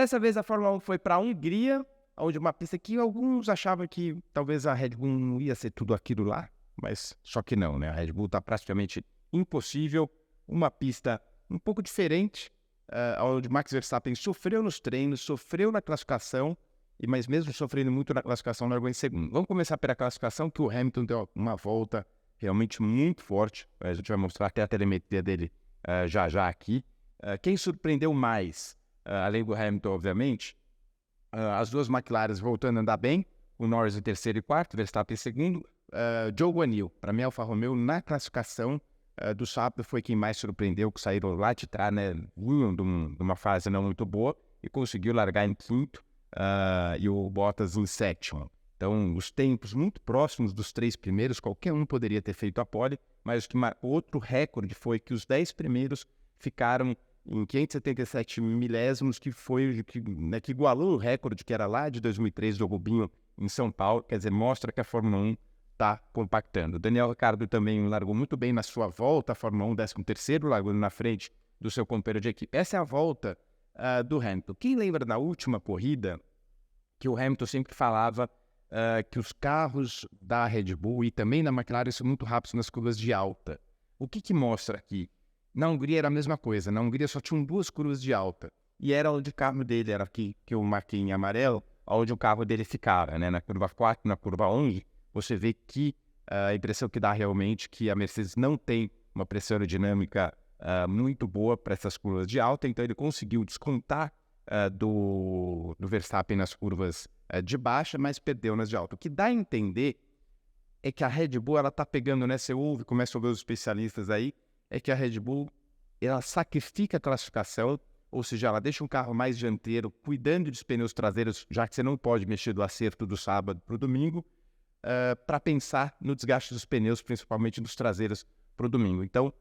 Dessa vez a Fórmula 1 foi para a Hungria, onde uma pista que alguns achavam que talvez a Red Bull não ia ser tudo aquilo lá, mas só que não, né? A Red Bull está praticamente impossível, uma pista um pouco diferente, onde Max Verstappen sofreu nos treinos, sofreu na classificação, mas mesmo sofrendo muito na classificação, largou em segundo. Vamos começar pela classificação, que o Hamilton deu uma volta realmente muito forte. A gente vai mostrar até a telemetria dele já aqui. Quem surpreendeu mais, além do Hamilton, obviamente, as duas McLaren voltando a andar bem, o Norris em terceiro e quarto, Verstappen em segundo. Zhou Guanyu, para mim, Alfa Romeo na classificação do sábado foi quem mais surpreendeu, que saíram lá de trás, né, de uma fase não muito boa e conseguiu largar em quinto, e o Bottas em sétimo. Então, os tempos muito próximos dos 3 primeiros, qualquer um poderia ter feito a pole, mas o outro recorde foi que os 10 primeiros ficaram em 577 milésimos, que igualou o recorde que era lá de 2003 do Rubinho em São Paulo. Quer dizer, mostra que a Fórmula 1 está compactando. Daniel Ricciardo também largou muito bem na sua volta, a Fórmula 1 13º, largou na frente do seu companheiro de equipe. Essa é a volta do Hamilton. Quem lembra na última corrida que o Hamilton sempre falava que os carros da Red Bull e também da McLaren são muito rápidos nas curvas de alta. O que mostra aqui? Na Hungria era a mesma coisa. Na Hungria só tinham 2 curvas de alta. E era onde o carro dele era aqui, que eu marquei em amarelo, onde o carro dele ficava, né? Na curva 4, na curva 11, você vê que a impressão que dá realmente que a Mercedes não tem uma pressão aerodinâmica muito boa para essas curvas de alta, então ele conseguiu descontar do Verstappen nas curvas de baixa, mas perdeu nas de alta. O que dá a entender é que a Red Bull está pegando, né? Você ouve, começa a ouvir os especialistas aí, é que a Red Bull ela sacrifica a classificação, ou seja, ela deixa um carro mais dianteiro, cuidando dos pneus traseiros, já que você não pode mexer do acerto do sábado para o domingo, para pensar no desgaste dos pneus, principalmente dos traseiros, para o domingo. Então,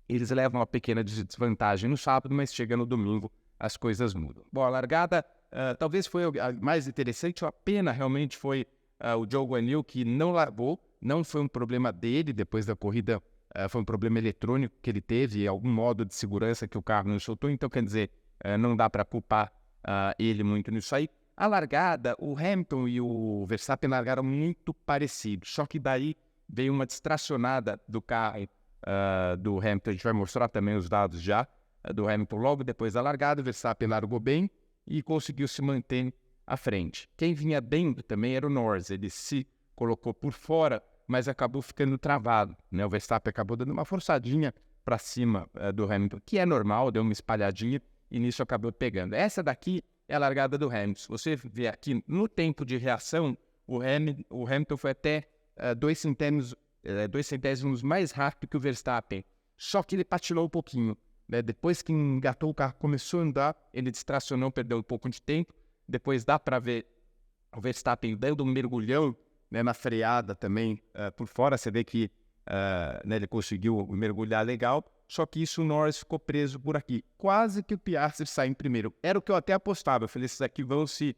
eles levam uma pequena desvantagem no sábado, mas chega no domingo, as coisas mudam. Bom, a largada talvez foi a mais interessante, a pena realmente foi o Zhou Guanyu, que não largou, não foi um problema dele depois da corrida, foi um problema eletrônico que ele teve, algum modo de segurança que o carro não soltou, então quer dizer, não dá para culpar ele muito nisso aí. A largada, o Hamilton e o Verstappen largaram muito parecidos, só que daí veio uma distracionada do carro do Hamilton. A gente vai mostrar também os dados já do Hamilton logo depois da largada. O Verstappen largou bem e conseguiu se manter à frente. Quem vinha bem também era o Norris, ele se colocou por fora, mas acabou ficando travado, né? O Verstappen acabou dando uma forçadinha para cima do Hamilton, que é normal, deu uma espalhadinha e nisso acabou pegando. Essa daqui é a largada do Hamilton. Você vê aqui no tempo de reação, o Hamilton foi até 2 centésimos mais rápido que o Verstappen, só que ele patinou um pouquinho, né? Depois que engatou o carro, começou a andar, ele distracionou, perdeu um pouco de tempo. Depois dá para ver o Verstappen dando um mergulhão, né, na freada também por fora. Você vê que né, ele conseguiu mergulhar legal, só que isso o Norris ficou preso por aqui. Quase que o Piastri sai em primeiro. Era o que eu até apostava. Eu falei, esses aqui vão se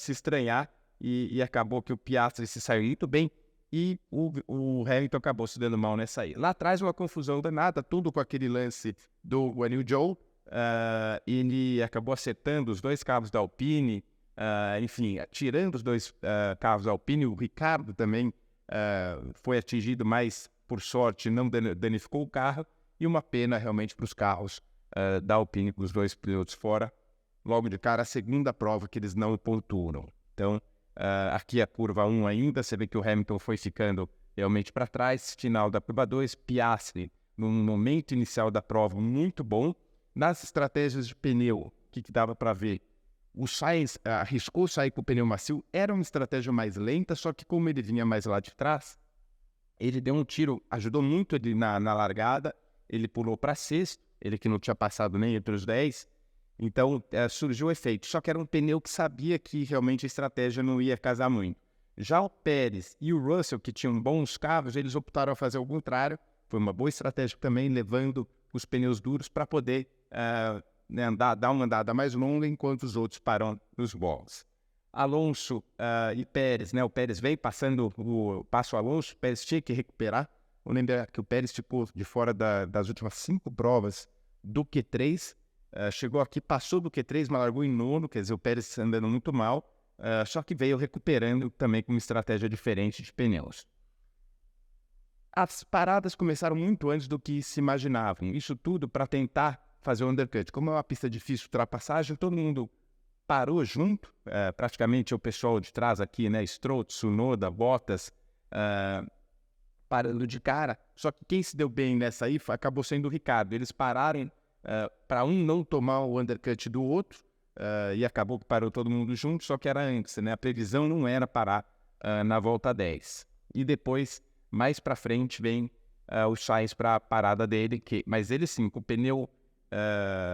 estranhar, e acabou que o Piastri se saiu muito bem e o Hamilton acabou se dando mal nessa aí. Lá atrás uma confusão danada, tudo com aquele lance do Guanyu Zhou. Ele acabou acertando os 2 carros da Alpine, enfim, tirando os 2 carros da Alpine. O Ricciardo também foi atingido, mas por sorte não danificou o carro, e uma pena realmente para os carros da Alpine, com os 2 pilotos fora, logo de cara, a segunda prova que eles não pontuam. Então, aqui a curva 1 ainda, você vê que o Hamilton foi ficando realmente para trás. Final da curva 2, Piastri, no momento inicial da prova, muito bom. Nas estratégias de pneu, o que dava para ver? O Sainz arriscou sair com o pneu macio, era uma estratégia mais lenta, só que como ele vinha mais lá de trás, ele deu um tiro, ajudou muito ele na largada, ele pulou para sexto, ele que não tinha passado nem entre os 10, então surgiu o efeito. Só que era um pneu que sabia que realmente a estratégia não ia casar muito. Já o Pérez e o Russell, que tinham bons carros, eles optaram a fazer o contrário. Foi uma boa estratégia também, levando os pneus duros para poder dar uma andada mais longa, enquanto os outros param nos boxes. Alonso e Pérez, né? O Pérez veio passando o passo Alonso, o Pérez tinha que recuperar. Vou lembrar que o Pérez ficou de fora das últimas 5 provas do Q3, chegou aqui, passou do Q3, mas largou em nono, quer dizer, o Pérez andando muito mal, só que veio recuperando também com uma estratégia diferente de pneus. As paradas começaram muito antes do que se imaginavam, isso tudo para tentar fazer o undercut. Como é uma pista difícil de ultrapassagem, todo mundo parou junto, praticamente o pessoal de trás aqui, né, Stroll, Tsunoda, Bottas, parando de cara, só que quem se deu bem nessa aí acabou sendo o Ricardo. Eles pararam para um não tomar o undercut do outro, e acabou que parou todo mundo junto, só que era antes, né? A previsão não era parar na volta 10. E depois, mais para frente, vem o Sainz para a parada dele, mas ele sim, com o pneu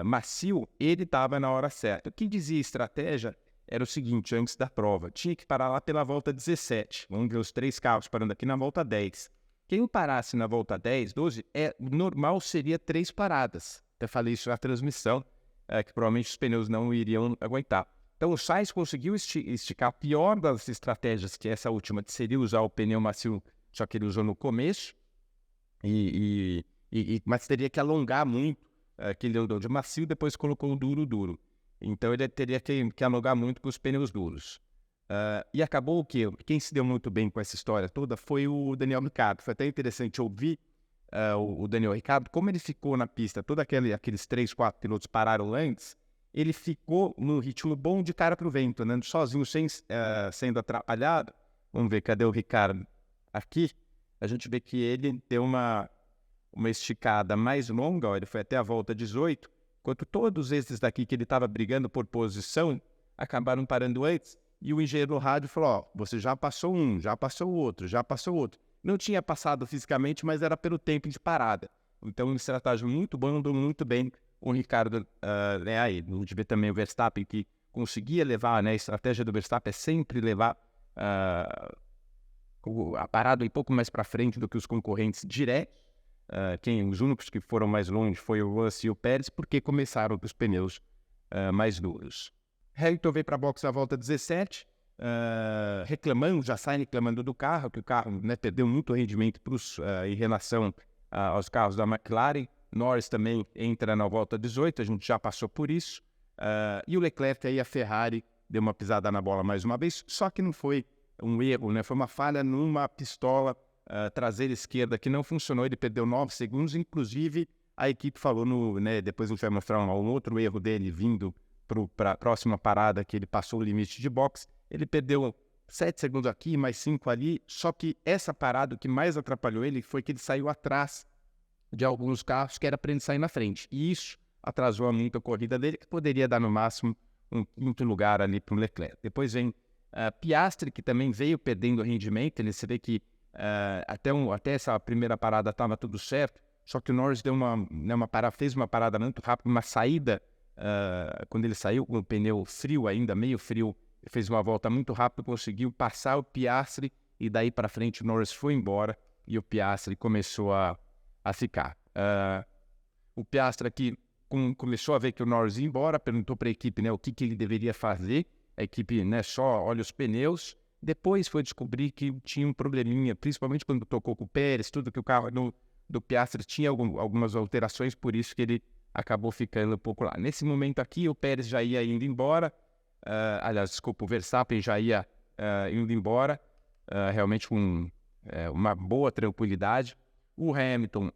macio, ele estava na hora certa. O que dizia a estratégia era o seguinte, antes da prova, tinha que parar lá pela volta 17. Vamos ver os 3 carros parando aqui na volta 10. Quem parasse na volta 10, 12, normal seria 3 paradas. Até falei isso na transmissão, que provavelmente os pneus não iriam aguentar. Então o Sainz conseguiu esticar a pior das estratégias, que essa última, que seria usar o pneu macio, só que ele usou no começo, mas teria que alongar muito, que ele andou de macio, depois colocou o duro. Então ele teria que alongar muito com os pneus duros. E acabou o quê? Quem se deu muito bem com essa história toda foi o Daniel Ricciardo. Foi até interessante ouvir o Daniel Ricciardo, como ele ficou na pista, todos aqueles 3, 4 pilotos pararam antes, ele ficou no ritmo bom de cara para o vento, andando sozinho, sendo atrapalhado. Vamos ver, cadê o Ricciardo? Aqui, a gente vê que ele deu uma esticada mais longa, ó, ele foi até a volta 18, enquanto todos esses daqui que ele estava brigando por posição, acabaram parando antes. E o engenheiro do rádio falou, você já passou um, já passou o outro, já passou o outro. Não tinha passado fisicamente, mas era pelo tempo de parada. Então, uma estratégia muito boa, andou muito bem o Ricardo aí. A gente vê também o Verstappen, que conseguia levar, né? A estratégia do Verstappen é sempre levar a parada um pouco mais para frente do que os concorrentes diretos. Os únicos que foram mais longe foi o Russell e o Pérez, porque começaram com os pneus mais duros. Hamilton veio para a box na volta 17, já sai reclamando do carro, que o carro, né, perdeu muito rendimento em relação aos carros da McLaren. Norris também entra na volta 18, a gente já passou por isso. E o Leclerc, aí a Ferrari, deu uma pisada na bola mais uma vez, só que não foi um erro, né? Foi uma falha numa pistola traseira esquerda que não funcionou, ele perdeu 9 segundos, inclusive a equipe falou, depois a gente vai mostrar um outro erro dele vindo para a próxima parada, que ele passou o limite de box, ele perdeu 7 segundos aqui, mais 5 ali, só que essa parada, o que mais atrapalhou ele foi que ele saiu atrás de alguns carros, que era para ele sair na frente, e isso atrasou muito a corrida dele, que poderia dar no máximo um quinto lugar ali para o Leclerc. Depois vem Piastri, que também veio perdendo rendimento, você vê que até essa primeira parada estava tudo certo, só que o Norris deu fez uma parada muito rápida, uma saída, quando ele saiu com o pneu frio ainda, meio frio, fez uma volta muito rápida, conseguiu passar o Piastri, e daí para frente o Norris foi embora e o Piastri começou a ficar. O Piastri aqui começou a ver que o Norris ia embora, perguntou para a equipe, né, o que ele deveria fazer. A equipe, né, só olha os pneus. Depois foi descobrir que tinha um probleminha, principalmente quando tocou com o Pérez, tudo que o carro do Piastri tinha algumas alterações, por isso que ele acabou ficando um pouco lá. Nesse momento aqui, o Pérez já ia indo embora, o Verstappen já ia indo embora, realmente com uma boa tranquilidade. O Hamilton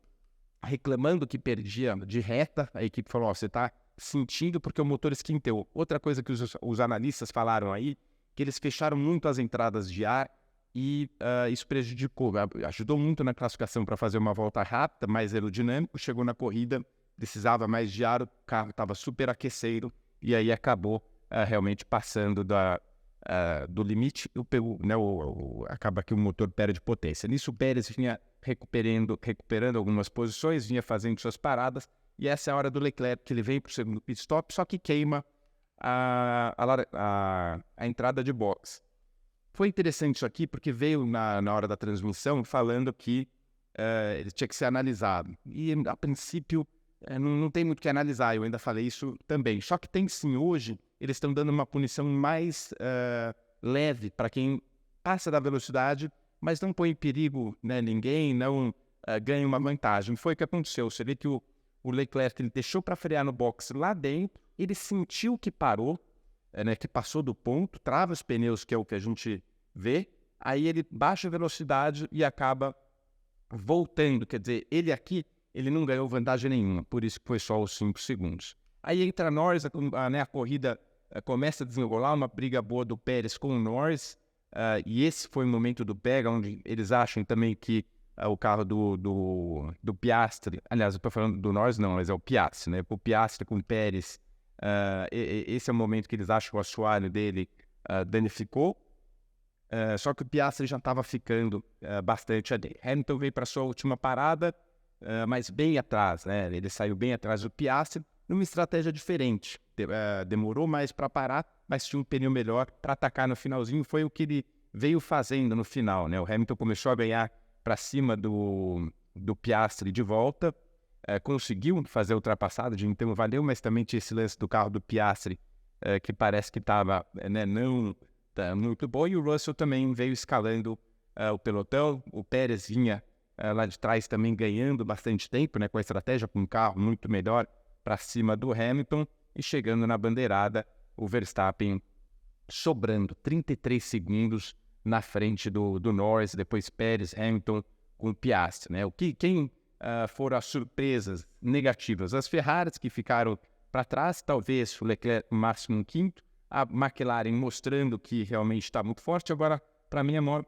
reclamando que perdia de reta, a equipe falou, você está sentindo porque o motor esquentou. Outra coisa que os analistas falaram aí, que eles fecharam muito as entradas de ar e isso prejudicou, ajudou muito na classificação para fazer uma volta rápida, mais aerodinâmico, chegou na corrida, precisava mais de ar, o carro estava super aquecido e aí acabou realmente passando do limite, acaba que o motor perde potência. Nisso o Pérez vinha recuperando algumas posições, vinha fazendo suas paradas, e essa é a hora do Leclerc, que ele vem para o segundo pit stop, só que queima a entrada de box. Foi interessante isso aqui, porque veio na hora da transmissão falando que ele tinha que ser analisado. E, a princípio, não tem muito o que analisar, eu ainda falei isso também. Só que tem sim, hoje, eles estão dando uma punição mais leve para quem passa da velocidade, mas não põe em perigo, né, ninguém, não ganha uma vantagem. Foi o que aconteceu. Você vê que o o Leclerc ele deixou para frear no box lá dentro, ele sentiu que parou, né, que passou do ponto, trava os pneus, que é o que a gente vê, aí ele baixa a velocidade e acaba voltando, quer dizer, ele aqui, ele não ganhou vantagem nenhuma, por isso que foi só os 5 segundos. Aí entra Norris, né, a corrida começa a desenrolar, uma briga boa do Pérez com o Norris, e esse foi o momento do pega, onde eles acham também que o carro do Piastri, aliás, eu estou falando do Norris não, mas é o Piastri, né? O Piastri com o Pérez, esse é o momento que eles acham que o assoalho dele danificou, só que o Piastri já estava ficando bastante ali. Hamilton veio para sua última parada, mas bem atrás, né? Ele saiu bem atrás do Piastri, numa estratégia diferente. Demorou mais para parar, mas tinha um pneu melhor para atacar no finalzinho. Foi o que ele veio fazendo no final, né? O Hamilton começou a ganhar para cima do Piastri de volta, conseguiu fazer a ultrapassada, então valeu, mas também tinha esse lance do carro do Piastri, que parece que estava não muito bom, e o Russell também veio escalando o pelotão. O Pérez vinha lá de trás também ganhando bastante tempo, né, com a estratégia, com um carro muito melhor para cima do Hamilton, e chegando na bandeirada, o Verstappen sobrando 33 segundos na frente do Norris, depois Pérez, Hamilton com Piastri, né? Quem foram as surpresas negativas? As Ferraris, que ficaram para trás, talvez o Leclerc no máximo um quinto, a McLaren mostrando que realmente está muito forte. Agora, para mim, a maior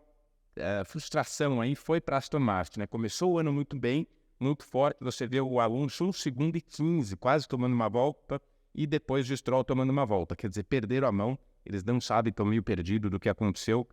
frustração aí foi para a Aston Martin, né? Começou o ano muito bem, muito forte, você vê o Alonso 1 segundo e 15, quase tomando uma volta, e depois o Stroll tomando uma volta, quer dizer, perderam a mão, eles não sabem, estão meio perdidos do que aconteceu,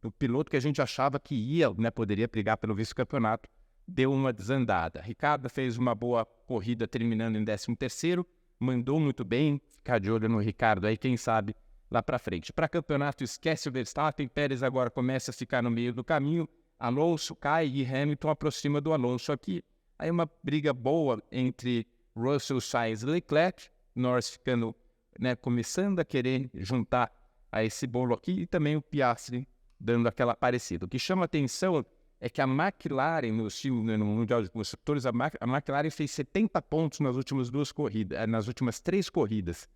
do piloto que a gente achava que ia, né, poderia brigar pelo vice-campeonato, deu uma desandada. Ricardo fez uma boa corrida, terminando em 13º, mandou muito bem, ficar de olho no Ricardo aí, quem sabe, lá para frente. Para campeonato, esquece o Verstappen, Pérez agora começa a ficar no meio do caminho, Alonso cai e Hamilton aproxima do Alonso aqui. Aí uma briga boa entre Russell, Sainz e Leclerc, Norris ficando, né, começando a querer juntar a esse bolo aqui, e também o Piastri dando aquela parecida. O que chama atenção é que a McLaren, no Mundial de Construtores, a McLaren fez 70 pontos nas últimas 2 corridas, nas últimas 3 corridas.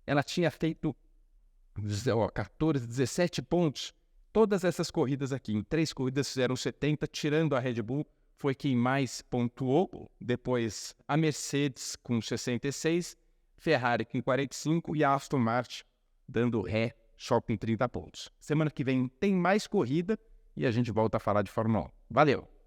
Ela tinha feito 14, 17 pontos. Todas essas corridas aqui, em 3 corridas fizeram 70, tirando a Red Bull, foi quem mais pontuou. Depois a Mercedes com 66, Ferrari com 45 e a Aston Martin dando ré só com 30 pontos. Semana que vem tem mais corrida e a gente volta a falar de Fórmula 1. Valeu!